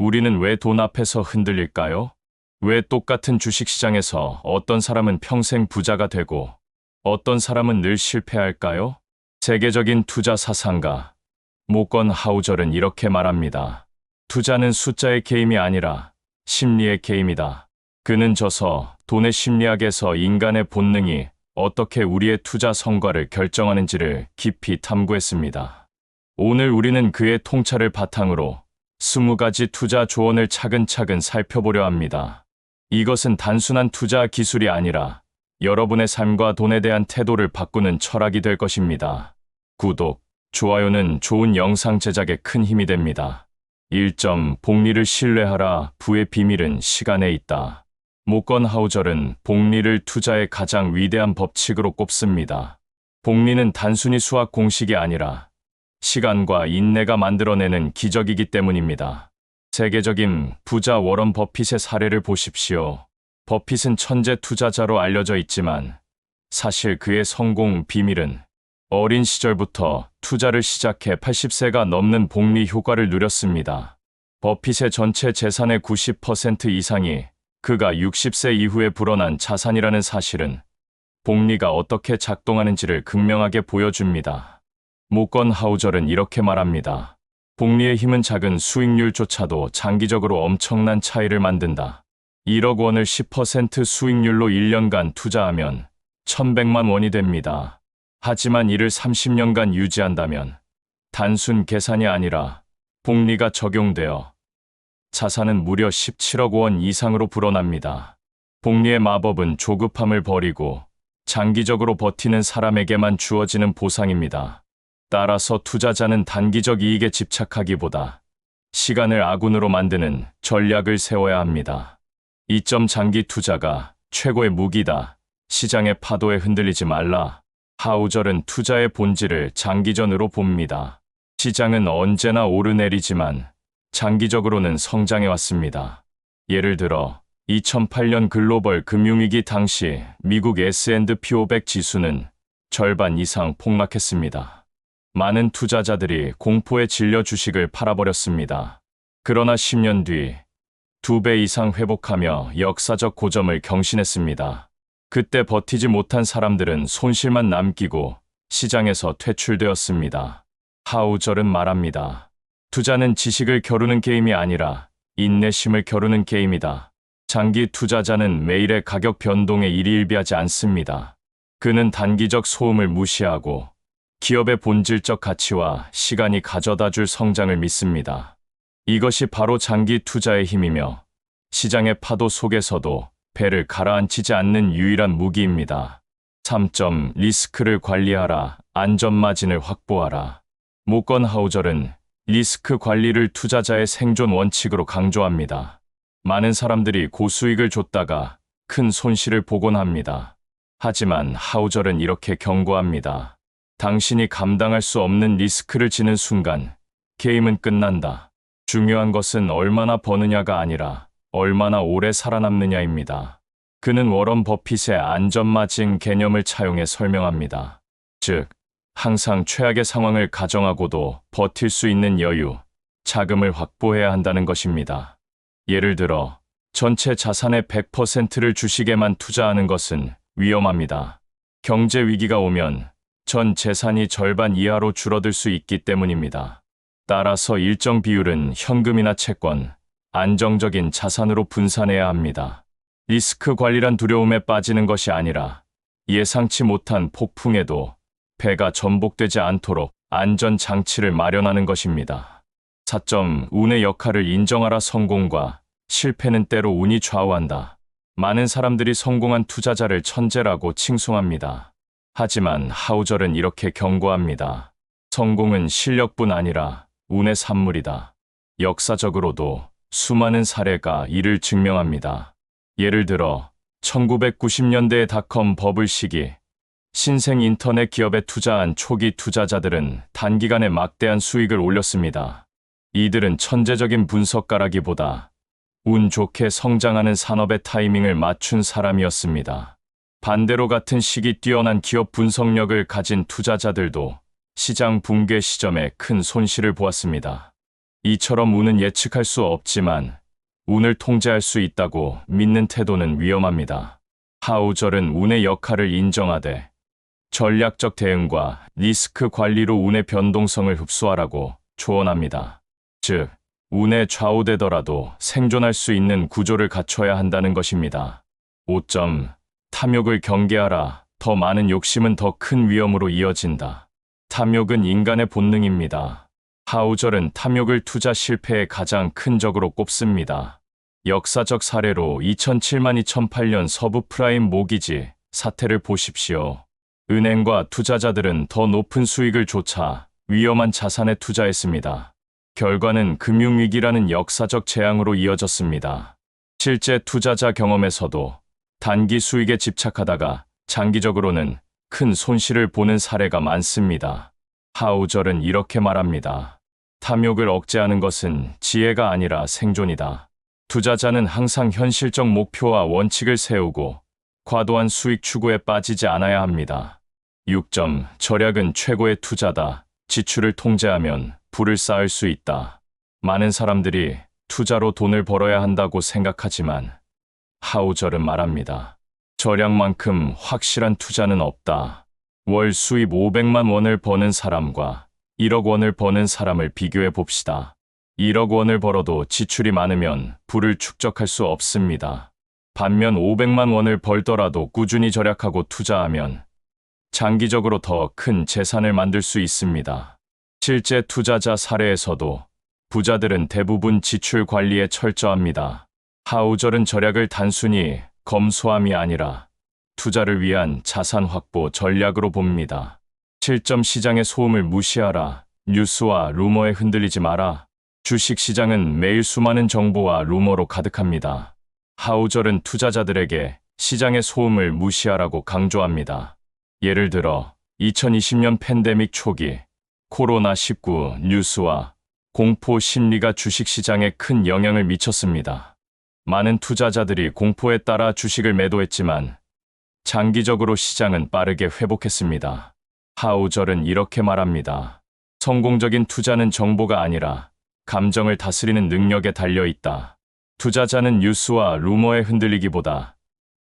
우리는 왜 돈 앞에서 흔들릴까요? 왜 똑같은 주식시장에서 어떤 사람은 평생 부자가 되고 어떤 사람은 늘 실패할까요? 세계적인 투자 사상가 모건 하우절은 이렇게 말합니다. 투자는 숫자의 게임이 아니라 심리의 게임이다. 그는 저서 돈의 심리학에서 인간의 본능이 어떻게 우리의 투자 성과를 결정하는지를 깊이 탐구했습니다. 오늘 우리는 그의 통찰을 바탕으로 20가지 투자 조언을 차근차근 살펴보려 합니다. 이것은 단순한 투자 기술이 아니라 여러분의 삶과 돈에 대한 태도를 바꾸는 철학이 될 것입니다. 구독, 좋아요는 좋은 영상 제작에 큰 힘이 됩니다. 1점, 복리를 신뢰하라. 부의 비밀은 시간에 있다. 모건 하우절은 복리를 투자의 가장 위대한 법칙으로 꼽습니다. 복리는 단순히 수학 공식이 아니라 시간과 인내가 만들어내는 기적이기 때문입니다. 세계적인 부자 워런 버핏의 사례를 보십시오. 버핏은 천재 투자자로 알려져 있지만 사실 그의 성공 비밀은 어린 시절부터 투자를 시작해 80세가 넘는 복리 효과를 누렸습니다. 버핏의 전체 재산의 90% 이상이 그가 60세 이후에 불어난 자산이라는 사실은 복리가 어떻게 작동하는지를 극명하게 보여줍니다. 모건 하우절은 이렇게 말합니다. 복리의 힘은 작은 수익률조차도 장기적으로 엄청난 차이를 만든다. 1억 원을 10% 수익률로 1년간 투자하면 1100만 원이 됩니다. 하지만 이를 30년간 유지한다면 단순 계산이 아니라 복리가 적용되어 자산은 무려 17억 원 이상으로 불어납니다. 복리의 마법은 조급함을 버리고 장기적으로 버티는 사람에게만 주어지는 보상입니다. 따라서 투자자는 단기적 이익에 집착하기보다 시간을 아군으로 만드는 전략을 세워야 합니다. 2점, 장기 투자가 최고의 무기다. 시장의 파도에 흔들리지 말라. 하우절은 투자의 본질을 장기전으로 봅니다. 시장은 언제나 오르내리지만 장기적으로는 성장해왔습니다. 예를 들어 2008년 글로벌 금융위기 당시 미국 S&P 500 지수는 절반 이상 폭락했습니다. 많은 투자자들이 공포에 질려 주식을 팔아버렸습니다. 그러나 10년 뒤 2배 이상 회복하며 역사적 고점을 경신했습니다. 그때 버티지 못한 사람들은 손실만 남기고 시장에서 퇴출되었습니다. 하우절은 말합니다. 투자는 지식을 겨루는 게임이 아니라 인내심을 겨루는 게임이다. 장기 투자자는 매일의 가격 변동에 일희일비하지 않습니다. 그는 단기적 소음을 무시하고 기업의 본질적 가치와 시간이 가져다 줄 성장을 믿습니다. 이것이 바로 장기 투자의 힘이며 시장의 파도 속에서도 배를 가라앉히지 않는 유일한 무기입니다. 3점, 리스크를 관리하라. 안전 마진을 확보하라. 모건 하우절은 리스크 관리를 투자자의 생존 원칙으로 강조합니다. 많은 사람들이 고수익을 줬다가 큰 손실을 보곤 합니다. 하지만 하우절은 이렇게 경고합니다. 당신이 감당할 수 없는 리스크를 지는 순간 게임은 끝난다. 중요한 것은 얼마나 버느냐가 아니라 얼마나 오래 살아남느냐입니다. 그는 워런 버핏의 안전마진 개념을 차용해 설명합니다. 즉, 항상 최악의 상황을 가정하고도 버틸 수 있는 여유, 자금을 확보해야 한다는 것입니다. 예를 들어, 전체 자산의 100%를 주식에만 투자하는 것은 위험합니다. 경제 위기가 오면 전 재산이 절반 이하로 줄어들 수 있기 때문입니다. 따라서 일정 비율은 현금이나 채권, 안정적인 자산으로 분산해야 합니다. 리스크 관리란 두려움에 빠지는 것이 아니라 예상치 못한 폭풍에도 배가 전복되지 않도록 안전 장치를 마련하는 것입니다. 4점, 운의 역할을 인정하라. 성공과 실패는 때로 운이 좌우한다. 많은 사람들이 성공한 투자자를 천재라고 칭송합니다. 하지만 하우절은 이렇게 경고합니다. 성공은 실력뿐 아니라 운의 산물이다. 역사적으로도 수많은 사례가 이를 증명합니다. 예를 들어 1990년대의 닷컴 버블 시기, 신생 인터넷 기업에 투자한 초기 투자자들은 단기간에 막대한 수익을 올렸습니다. 이들은 천재적인 분석가라기보다 운 좋게 성장하는 산업의 타이밍을 맞춘 사람이었습니다. 반대로 같은 시기 뛰어난 기업 분석력을 가진 투자자들도 시장 붕괴 시점에 큰 손실을 보았습니다. 이처럼 운은 예측할 수 없지만 운을 통제할 수 있다고 믿는 태도는 위험합니다. 하우절은 운의 역할을 인정하되 전략적 대응과 리스크 관리로 운의 변동성을 흡수하라고 조언합니다. 즉, 운에 좌우되더라도 생존할 수 있는 구조를 갖춰야 한다는 것입니다. 5점. 탐욕을 경계하라. 더 많은 욕심은 더 큰 위험으로 이어진다. 탐욕은 인간의 본능입니다. 하우절은 탐욕을 투자 실패의 가장 큰 적으로 꼽습니다. 역사적 사례로 2007-2008년 서브프라임 모기지 사태를 보십시오. 은행과 투자자들은 더 높은 수익을 쫒아 위험한 자산에 투자했습니다. 결과는 금융위기라는 역사적 재앙으로 이어졌습니다. 실제 투자자 경험에서도 단기 수익에 집착하다가 장기적으로는 큰 손실을 보는 사례가 많습니다. 하우절은 이렇게 말합니다. 탐욕을 억제하는 것은 지혜가 아니라 생존이다. 투자자는 항상 현실적 목표와 원칙을 세우고 과도한 수익 추구에 빠지지 않아야 합니다. 6점. 절약은 최고의 투자다. 지출을 통제하면 부를 쌓을 수 있다. 많은 사람들이 투자로 돈을 벌어야 한다고 생각하지만 하우절은 말합니다. 절약만큼 확실한 투자는 없다. 월 수입 500만 원을 버는 사람과 1억 원을 버는 사람을 비교해 봅시다. 1억 원을 벌어도 지출이 많으면 부를 축적할 수 없습니다. 반면 500만 원을 벌더라도 꾸준히 절약하고 투자하면 장기적으로 더 큰 재산을 만들 수 있습니다. 실제 투자자 사례에서도 부자들은 대부분 지출 관리에 철저합니다. 하우절은 절약을 단순히 검소함이 아니라 투자를 위한 자산 확보 전략으로 봅니다. 7점. 시장의 소음을 무시하라. 뉴스와 루머에 흔들리지 마라. 주식시장은 매일 수많은 정보와 루머로 가득합니다. 하우절은 투자자들에게 시장의 소음을 무시하라고 강조합니다. 예를 들어 2020년 팬데믹 초기 코로나19 뉴스와 공포 심리가 주식시장에 큰 영향을 미쳤습니다. 많은 투자자들이 공포에 따라 주식을 매도했지만 장기적으로 시장은 빠르게 회복했습니다. 하우절은 이렇게 말합니다. 성공적인 투자는 정보가 아니라 감정을 다스리는 능력에 달려 있다. 투자자는 뉴스와 루머에 흔들리기보다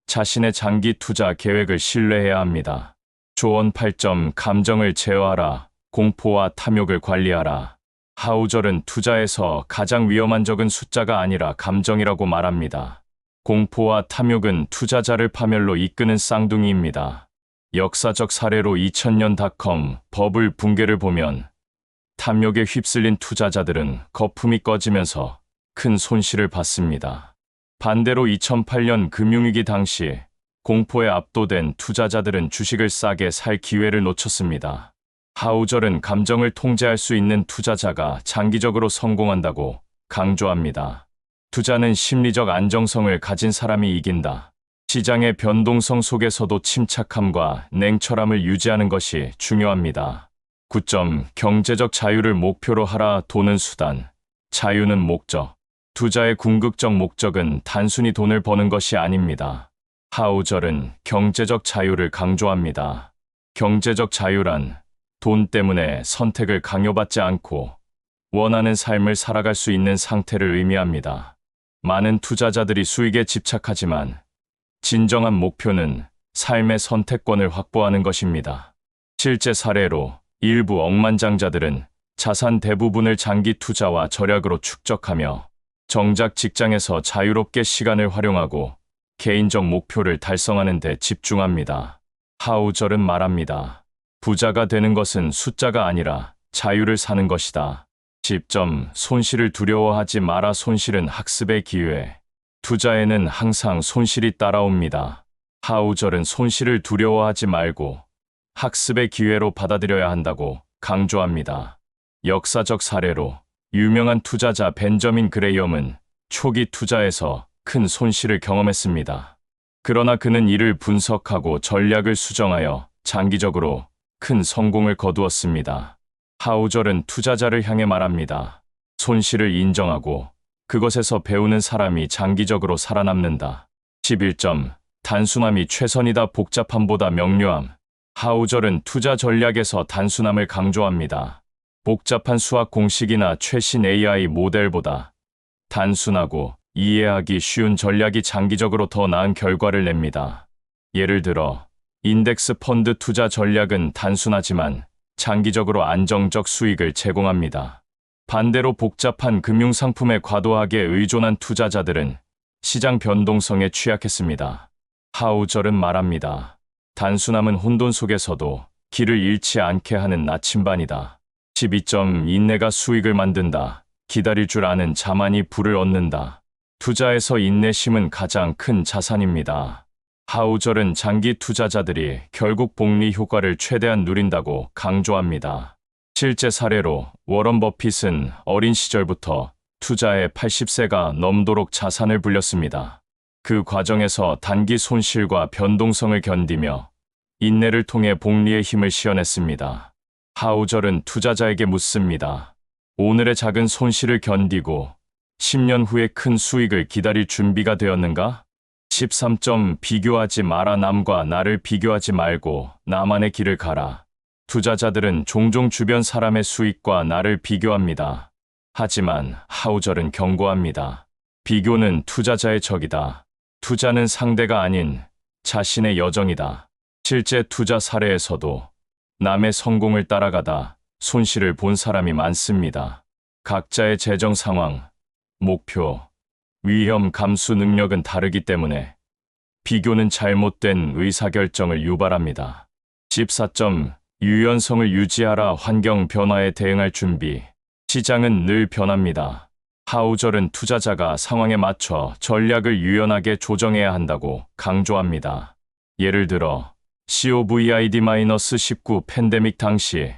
자신의 장기 투자 계획을 신뢰해야 합니다. 조언 8점. 감정을 제어하라. 공포와 탐욕을 관리하라. 하우절은 투자에서 가장 위험한 적은 숫자가 아니라 감정이라고 말합니다. 공포와 탐욕은 투자자를 파멸로 이끄는 쌍둥이입니다. 역사적 사례로 2000년 닷컴 버블 붕괴를 보면 탐욕에 휩쓸린 투자자들은 거품이 꺼지면서 큰 손실을 봤습니다. 반대로 2008년 금융위기 당시 공포에 압도된 투자자들은 주식을 싸게 살 기회를 놓쳤습니다. 하우절은 감정을 통제할 수 있는 투자자가 장기적으로 성공한다고 강조합니다. 투자는 심리적 안정성을 가진 사람이 이긴다. 시장의 변동성 속에서도 침착함과 냉철함을 유지하는 것이 중요합니다. 9점. 경제적 자유를 목표로 하라. 돈은 수단, 자유는 목적. 투자의 궁극적 목적은 단순히 돈을 버는 것이 아닙니다. 하우절은 경제적 자유를 강조합니다. 경제적 자유란 돈 때문에 선택을 강요받지 않고 원하는 삶을 살아갈 수 있는 상태를 의미합니다. 많은 투자자들이 수익에 집착하지만 진정한 목표는 삶의 선택권을 확보하는 것입니다. 실제 사례로 일부 억만장자들은 자산 대부분을 장기 투자와 절약으로 축적하며 정작 직장에서 자유롭게 시간을 활용하고 개인적 목표를 달성하는 데 집중합니다. 하우절은 말합니다. 부자가 되는 것은 숫자가 아니라 자유를 사는 것이다. 10점. 손실을 두려워하지 마라. 손실은 학습의 기회. 투자에는 항상 손실이 따라옵니다. 하우절은 손실을 두려워하지 말고 학습의 기회로 받아들여야 한다고 강조합니다. 역사적 사례로 유명한 투자자 벤저민 그레이엄은 초기 투자에서 큰 손실을 경험했습니다. 그러나 그는 이를 분석하고 전략을 수정하여 장기적으로 큰 성공을 거두었습니다. 하우절은 투자자를 향해 말합니다. 손실을 인정하고 그것에서 배우는 사람이 장기적으로 살아남는다. 11점. 단순함이 최선이다. 복잡함보다 명료함. 하우절은 투자 전략에서 단순함을 강조합니다. 복잡한 수학 공식이나 최신 AI 모델보다 단순하고 이해하기 쉬운 전략이 장기적으로 더 나은 결과를 냅니다. 예를 들어, 인덱스 펀드 투자 전략은 단순하지만 장기적으로 안정적 수익을 제공합니다. 반대로 복잡한 금융상품에 과도하게 의존한 투자자들은 시장 변동성에 취약했습니다. 하우절은 말합니다. 단순함은 혼돈 속에서도 길을 잃지 않게 하는 나침반이다. 12점 인내가 수익을 만든다. 기다릴 줄 아는 자만이 부를 얻는다. 투자에서 인내심은 가장 큰 자산입니다. 하우절은 장기 투자자들이 결국 복리 효과를 최대한 누린다고 강조합니다. 실제 사례로 워런 버핏은 어린 시절부터 투자에 80세가 넘도록 자산을 불렸습니다. 그 과정에서 단기 손실과 변동성을 견디며 인내를 통해 복리의 힘을 시현했습니다. 하우절은 투자자에게 묻습니다. 오늘의 작은 손실을 견디고 10년 후에 큰 수익을 기다릴 준비가 되었는가? 13점 비교하지 마라. 남과 나를 비교하지 말고 나만의 길을 가라. 투자자들은 종종 주변 사람의 수익과 나를 비교합니다. 하지만 하우절은 경고합니다. 비교는 투자자의 적이다. 투자는 상대가 아닌 자신의 여정이다. 실제 투자 사례에서도 남의 성공을 따라가다 손실을 본 사람이 많습니다. 각자의 재정 상황, 목표, 위험 감수 능력은 다르기 때문에 비교는 잘못된 의사결정을 유발합니다. 14점 유연성을 유지하라. 환경 변화에 대응할 준비. 시장은 늘 변합니다. 하우절은 투자자가 상황에 맞춰 전략을 유연하게 조정해야 한다고 강조합니다. 예를 들어 COVID-19 팬데믹 당시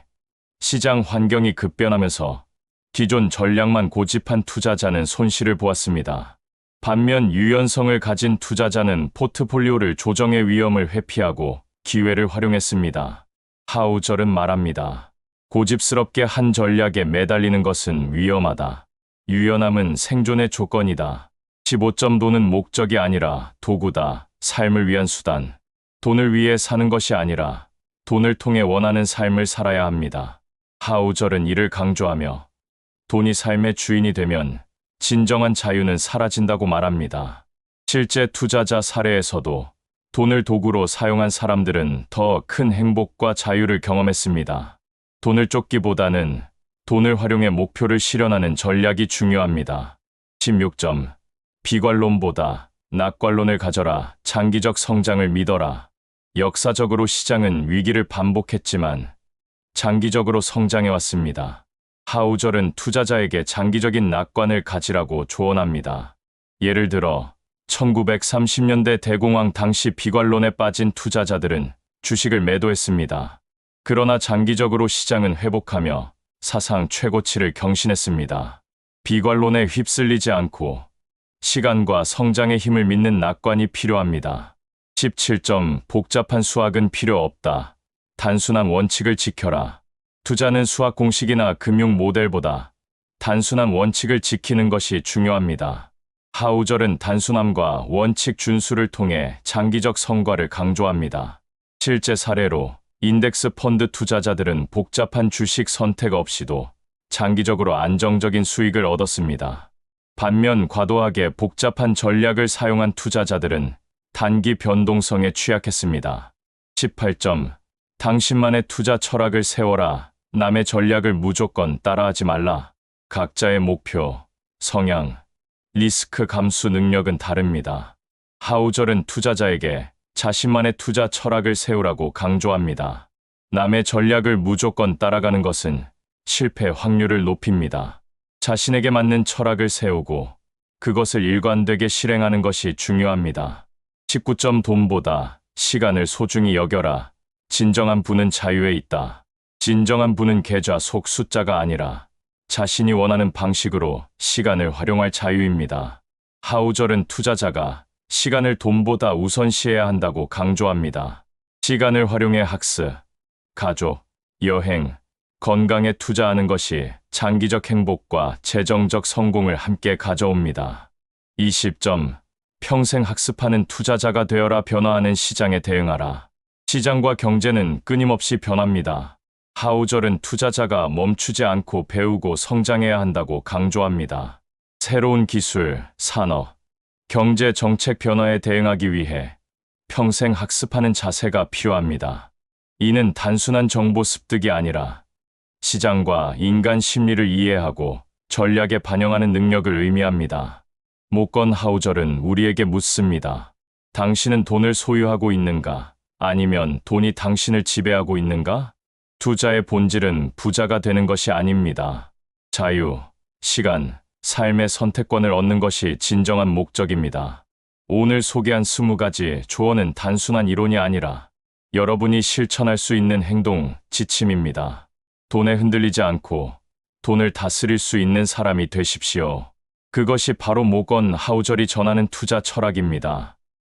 시장 환경이 급변하면서 기존 전략만 고집한 투자자는 손실을 보았습니다. 반면 유연성을 가진 투자자는 포트폴리오를 조정의 위험을 회피하고 기회를 활용했습니다. 하우절은 말합니다. 고집스럽게 한 전략에 매달리는 것은 위험하다. 유연함은 생존의 조건이다. 15점 돈은 목적이 아니라 도구다. 삶을 위한 수단. 돈을 위해 사는 것이 아니라 돈을 통해 원하는 삶을 살아야 합니다. 하우절은 이를 강조하며 돈이 삶의 주인이 되면 진정한 자유는 사라진다고 말합니다. 실제 투자자 사례에서도 돈을 도구로 사용한 사람들은 더 큰 행복과 자유를 경험했습니다. 돈을 쫓기보다는 돈을 활용해 목표를 실현하는 전략이 중요합니다. 16점 비관론보다 낙관론을 가져라. 장기적 성장을 믿어라. 역사적으로 시장은 위기를 반복했지만 장기적으로 성장해왔습니다. 하우절은 투자자에게 장기적인 낙관을 가지라고 조언합니다. 예를 들어 1930년대 대공황 당시 비관론에 빠진 투자자들은 주식을 매도했습니다. 그러나 장기적으로 시장은 회복하며 사상 최고치를 경신했습니다. 비관론에 휩쓸리지 않고 시간과 성장의 힘을 믿는 낙관이 필요합니다. 17점 복잡한 수학은 필요 없다. 단순한 원칙을 지켜라. 투자는 수학 공식이나 금융 모델보다 단순한 원칙을 지키는 것이 중요합니다. 하우절은 단순함과 원칙 준수를 통해 장기적 성과를 강조합니다. 실제 사례로 인덱스 펀드 투자자들은 복잡한 주식 선택 없이도 장기적으로 안정적인 수익을 얻었습니다. 반면 과도하게 복잡한 전략을 사용한 투자자들은 단기 변동성에 취약했습니다. 18점 당신만의 투자 철학을 세워라. 남의 전략을 무조건 따라하지 말라. 각자의 목표, 성향, 리스크 감수 능력은 다릅니다. 하우절은 투자자에게 자신만의 투자 철학을 세우라고 강조합니다. 남의 전략을 무조건 따라가는 것은 실패 확률을 높입니다. 자신에게 맞는 철학을 세우고 그것을 일관되게 실행하는 것이 중요합니다. 19점 돈보다 시간을 소중히 여겨라. 진정한 부는 자유에 있다. 진정한 부는 계좌 속 숫자가 아니라 자신이 원하는 방식으로 시간을 활용할 자유입니다. 하우절은 투자자가 시간을 돈보다 우선시해야 한다고 강조합니다. 시간을 활용해 학습, 가족, 여행, 건강에 투자하는 것이 장기적 행복과 재정적 성공을 함께 가져옵니다. 20점 평생 학습하는 투자자가 되어라. 변화하는 시장에 대응하라. 시장과 경제는 끊임없이 변합니다. 하우절은 투자자가 멈추지 않고 배우고 성장해야 한다고 강조합니다. 새로운 기술, 산업, 경제 정책 변화에 대응하기 위해 평생 학습하는 자세가 필요합니다. 이는 단순한 정보 습득이 아니라 시장과 인간 심리를 이해하고 전략에 반영하는 능력을 의미합니다. 모건 하우절은 우리에게 묻습니다. 당신은 돈을 소유하고 있는가? 아니면 돈이 당신을 지배하고 있는가? 투자의 본질은 부자가 되는 것이 아닙니다. 자유, 시간, 삶의 선택권을 얻는 것이 진정한 목적입니다. 오늘 소개한 20가지 조언은 단순한 이론이 아니라 여러분이 실천할 수 있는 행동, 지침입니다. 돈에 흔들리지 않고 돈을 다스릴 수 있는 사람이 되십시오. 그것이 바로 모건 하우절이 전하는 투자 철학입니다.